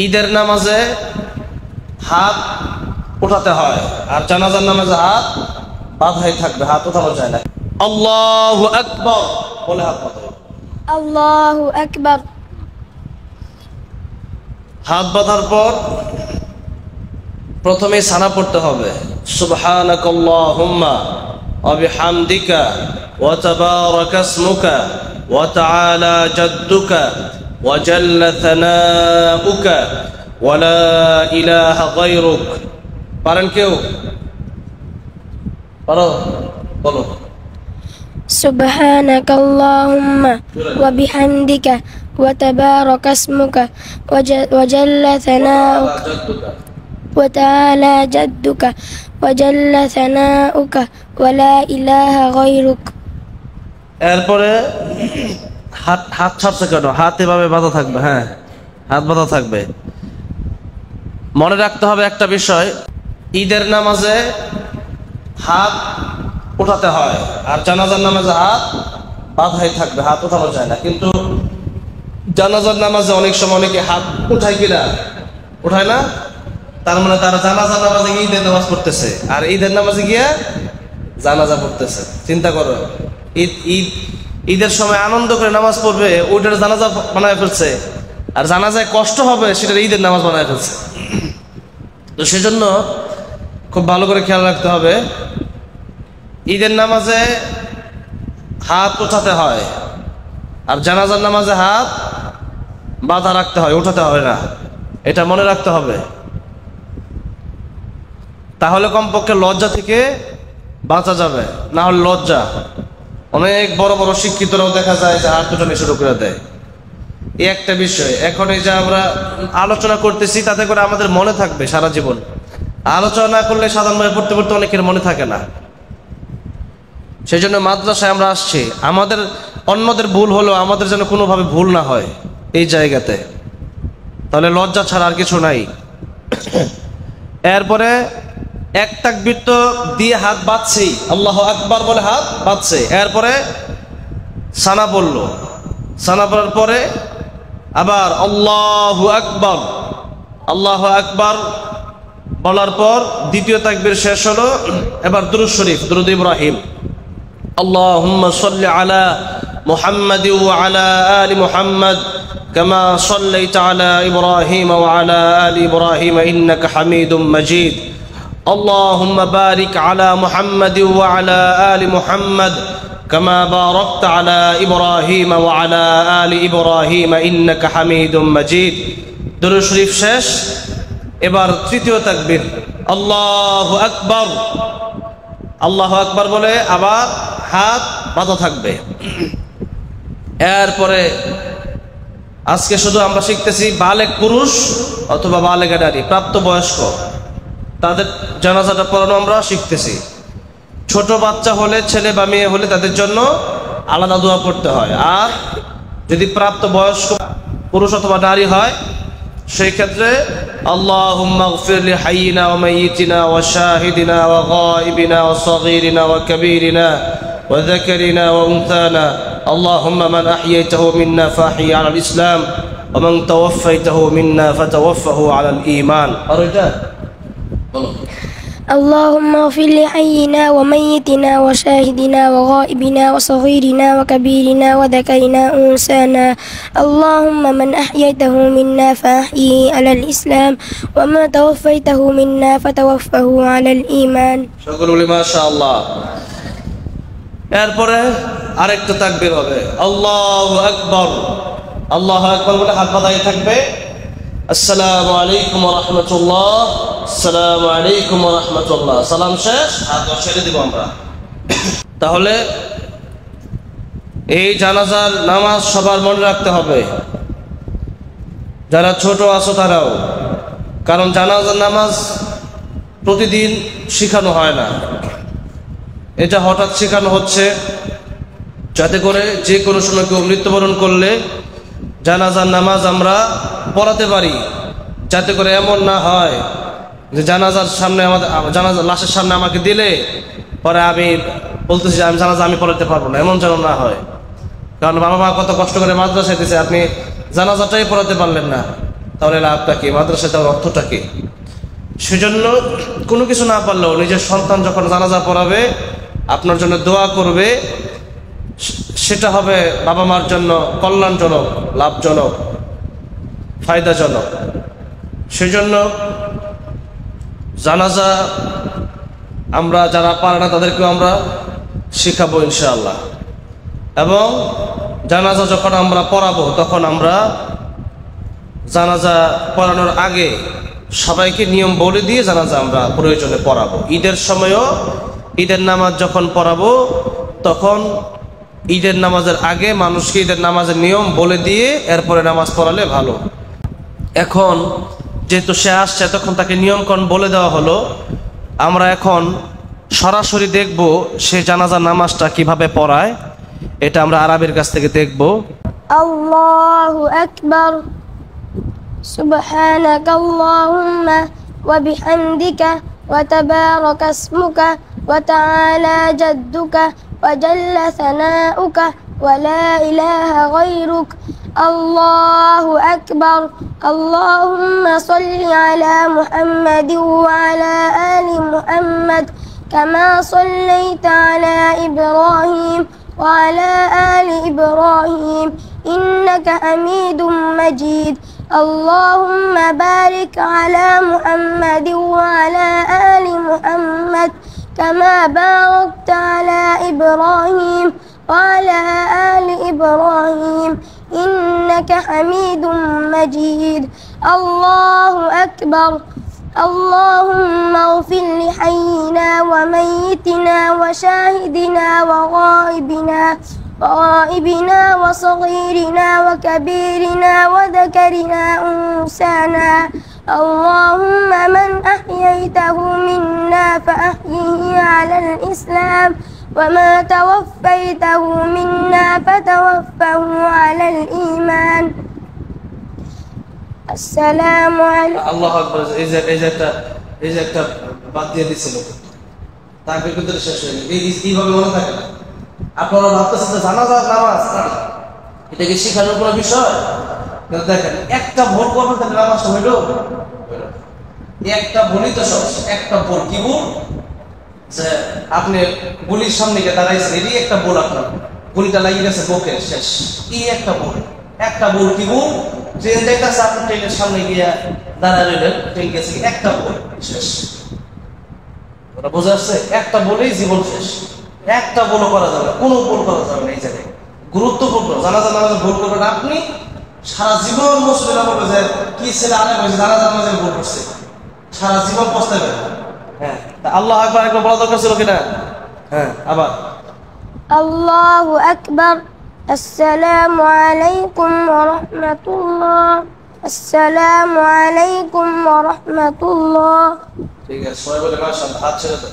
ঈদের নামাজে হাত উঠাতে হয়, আর জানাজার নামাজে হাত বাঁধাই থাকবে, হাত উঠানো যায় না। আল্লাহু আকবার বলে হাত বাঁধো। আল্লাহু আকবার। হাত বাঁধার পর প্রথমে সানা পড়তে হবে, সুবহানাকাল্লাহুম্মা ওয়া বিহামদিকা ওয়া তাবারাকা ইসমুকা ওয়া তাআলা জাদ্দুকা ওয়া জাল্লা থানাউকা ওয়া লা ইলাহা গায়রুক। পারেন কেউ? পারো? বলো। সুবহানাকাল্লাহুম্মা ওয়া বিহামদিকা ওয়া তাবারাকা ইসমুকা ওয়া জাল্লা থানাউকা ওয়া তাআলা জাদ্দুকা ওয়া জাল্লা থানাউকা ওয়া লা ইলাহা গায়রুক। এরপরে হাত ছাড়ছে কেন? হাত এভাবে বাঁধা থাকবে। হ্যাঁ, হাত বাঁধা থাকবে। মনে রাখতে হবে একটা বিষয়, ঈদের নামাজে হাত উঠাতে হয়, আর জানাজার নামাজে হাত বাঁধাই থাকবে, হাত উঠানো যায় না। কিন্তু জানাজার নামাজে অনেক সময় অনেকে হাত উঠায় কিনা? উঠায় না। তার মানে তারা জানাজার নামাজে গিয়ে ঈদের নামাজ পড়তেছে, আর ঈদের নামাজে গিয়ে জানাজা পড়তেছে। চিন্তা করো, ঈদের সময় আনন্দ করে নামাজ পড়বে, ওইটার জানাজা বানায় ফেলছে, আর জানাজায় কষ্ট হবে সেটা ঈদের নামাজ বানায় ফেলছে। তো সেজন্য খুব ভালো করে খেয়াল রাখতে হবে, ঈদের নামাজে হাত উঠাতে হয়, আর জানাজার নামাজে হাত বাঁধা রাখতে হয়, উঠাতে হয় না। এটা মনে রাখতে হবে, তাহলে কমপক্ষে লজ্জা থেকে বাঁচা যাবে। না হলে লজ্জা, অনেক বড় বড় শিক্ষিতরাও দেখা যায় যে হাত উঠানো শুরু করে দেয়। এই একটা বিষয়, এখন এই যে আমরা আলোচনা করতেছি তাতে করে আমাদের মনে থাকবে সারা জীবন। আলোচনা না করলে সাধারণভাবে পড়তে পড়তে অনেকের মনে থাকে না। সেই জন্য মাদ্রাসায় আমরা আসছি, আমাদের অন্যদের ভুল হলেও আমাদের যেন কোনোভাবে ভুল না হয় এই জায়গাতে, তাহলে লজ্জা ছাড়া আর কিছু নাই। এরপরে এক তাকবীর তো দিয়ে হাত বাঁধছেই, আল্লাহু আকবার বলে হাত বাঁধছে। এরপরে সানা বলল, সানা বলার পরে আবার আল্লাহু আকবার, আল্লাহু আকবার বলার পর দ্বিতীয় তাকবীর শেষ হলো। এবার দুরূদ শরীফ, দুরূদ ইব্রাহিম, আল্লাহুম্মা সাল্লি আলা মুহাম্মাদি ওয়া আলা আলি মুহাম্মাদ কামা সাল্লাইতা আলা ইব্রাহিম ওয়া আলা আলি ইব্রাহিম ইন্নাকা হামিদুম মাজিদ। আল্লাহুম্মা বারিক আলা মুহাম্মাদি ওয়া আলা আলি মুহাম্মাদ কামা বারাকতা আলা ইব্রাহিম ওয়া আলা আলি ইব্রাহিম ইন্নাকা হামিদুম মাজিদ। দুরূদ শরীফ শেষ। এবার তৃতীয় তাকবীর, আল্লাহু আকবার, আল্লাহু আকবার বলে আবার হাত বাঁধা থাকবে। এরপরে আজকে শুধু আমরা শিখতেছি বালেগ পুরুষ অথবা বালেগা নারী, প্রাপ্তবয়স্ক, তাদের জানাজাটা পড়ানো আমরা শিখতেছি। ছোট বাচ্চা হলে, ছেলে বা মেয়ে হলে তাদের জন্য আলাদা দোয়া পড়তে হয়। আর যদি প্রাপ্তবয়স্ক পুরুষ অথবা নারী হয় সেই ক্ষেত্রে আল্লাহুম্মা গফির লি হাইয়িনা ওয়া মাইয়িতিনা ওয়া শাহিদিনা ওয়া গায়িবিনা ওয়া সাগীরিনা ওয়া কাবীরিনা ওয়া যাকারিনা ওয়া উনসানা আল্লাহুম্মা মান আহইয়াতাহু মিন্না ফাহয়ি আলাল ইসলাম ওয়া মান তাওয়াফফাইতাহু মিন্না ফাতাওয়াফফাহু আলাল ঈমান। আর এটা বলো, اللهم اغفر لحينا وميتنا وشاهدنا وغائبنا وصغيرنا وكبيرنا وذكرنا أنسانا اللهم من أحييته منا فأحيه على الإسلام وما توفيته منا فتوفه على الإيمان। সকল বলি মাশাআল্লাহ। এরপরে আরেকটা তাকবীর হবে, আল্লাহু আকবার, আল্লাহু আকবার বলে হাত বাঁধাই থাকবে। আসসালামু আলাইকুম ওয়া রাহমাতুল্লাহ, আসসালামু আলাইকুম ওয়া রাহমাতুল্লাহ, সালাম শেষ, হাত ছেড়ে দিব আমরা। তাহলে এই জানাজার নামাজ সবার মনে রাখতে হবে, যারা ছোট আছো তারাও, কারণ জানাজার নামাজ প্রতিদিন শেখানো হয় না, এটা হঠাৎ শেখানো হচ্ছে যাতে করে যে কোনো সময় কেউ মৃত্যুবরণ করলে জানাজার নামাজ আমরা পড়াতে পারি, যাতে করে এমন না হয় যে জানাজার সামনে আমাদের, জানাজার লাশের সামনে আমাকে দিলে পরে আমি বলতেছি আমি জানাজা আমি পড়াতে পারবো না, এমন যেন না হয়। কারণ বাবা মা কত কষ্ট করে মাদ্রাসায় দিয়েছে, আপনি জানাজাটাই পড়াতে পারলেন না, তাহলে লাভটা কি, মাদ্রাসায় দেওয়ার অর্থটা কি? সেজন্য কোনো কিছু না পারলেও নিজের সন্তান যখন জানাজা পড়াবে, আপনার জন্য দোয়া করবে, সেটা হবে বাবা মার জন্য কল্যাণজনক, লাভজনক, ফায়দাজনক। সেজন্য জানাজা আমরা যারা পারে না তাদেরকেও আমরা শেখাবো ইনশাআল্লাহ। এবং জানাজা যখন আমরা পড়াবো তখন আমরা জানাজা পড়ানোর আগে সবাইকে নিয়ম বলে দিয়ে জানাজা আমরা প্রয়োজনে পড়াবো। ঈদের সময়ও ঈদের নামাজ যখন পড়াবো তখন ঈদের নামাজের আগে মানুষকে ঈদের নামাজের নিয়ম বলে দিয়ে এরপরে নামাজ পড়ালে ভালো। এখন যেহেতু সে আসছে তখন তাকে নিয়মকানুন বলে দেওয়া হলো, আমরা এখন সরাসরি দেখব সে জানাজার নামাজটা কিভাবে পড়ায়। এটা আমরা আরবির কাছ থেকে দেখব। আল্লাহু আকবার, সুবহানাক আল্লাহুম্মা ওয়া বিহামদিকা ওয়া তাবারাকা ইসমুকা ওয়া তাআলা জাদ্দুকা ওয়া জাল্লা সানাউকা ওয়া লা ইলাহা গায়রুক। আল্লাহু আকবার। আল্লাহুম্মা সাল্লি আলা মুহাম্মাদিন ওয়া আলা আলি মুহাম্মাদ কামা সাল্লাইতা আলা ইব্রাহিম وعلى آل إبراهيم إنك حميد مجيد. اللهم بارك على محمد وعلى آل محمد كما باركت على إبراهيم وعلى آل إبراهيم إنك حميد مجيد. الله أكبر. اللهم اغفر لحينا وميتنا وشاهدنا وغائبنا وصغيرنا وكبيرنا وذكرنا أنثانا. اللهم من أحييته منا فأحيه على الإسلام وما توفيته منا فتوفه على الإيمان. আসসালামু আলাইকুম। আল্লাহু আকবার। এই যে একটা বাদ দিয়ে দিছিল, তাকে কিন্তু শেষ হয়ে গেল। এইভাবে মনে থাকে না। আপনারা ভাবতেছেন জানাজার নামাজ এটা কি শেখানোর কোনো বিষয়? কিন্তু দেখেন একটা ভুল করবেন তাহলে নামাজটা হইল, একটা ভুলই তো সব। একটা ভুল কি ভুল? যে আপনি গুলির সামনে গিয়ে দাঁড়াইছেন, এরই একটা ভুল, আপনার গুলিটা লাগিয়ে গেছে বুকে, শেষ। এই একটা ভুল। একটা ভুল কি ভুল? ট্রেন দেখতেছে, আপনি ট্রেনের সামনে গিয়ে দাঁড়ায় রইলেন, ট্রেন গেছে, একটা ভুল, শেষ। ওরা বোঝা যাচ্ছে? একটা বলেই জীবন শেষ। একটা ভুলও করা যাবে না, কোনো ভুল করা যাবে না। এই জায়গায় গুরুত্বপূর্ণ। জানাজা নামাজে ভুল করবেন আপনি, সারা জীবন মুসলিমরা বলবে যে কি ছেলে আরে বলছে জানাজা নামাজে ভুল করছে, সারা জীবন পস্তাবে। হ্যাঁ, আল্লাহু আকবার একবার বলা দরকার ছিল কিনা? হ্যাঁ, আবার আল্লাহু আকবার। আসসালামু আলাইকুম ওয়া রাহমাতুল্লাহ। আসসালামু আলাইকুম ওয়া রাহমাতুল্লাহ। ঠিক আছে, সবাই বলে মাশাআল্লাহ, হাত ছেড়ে দাও।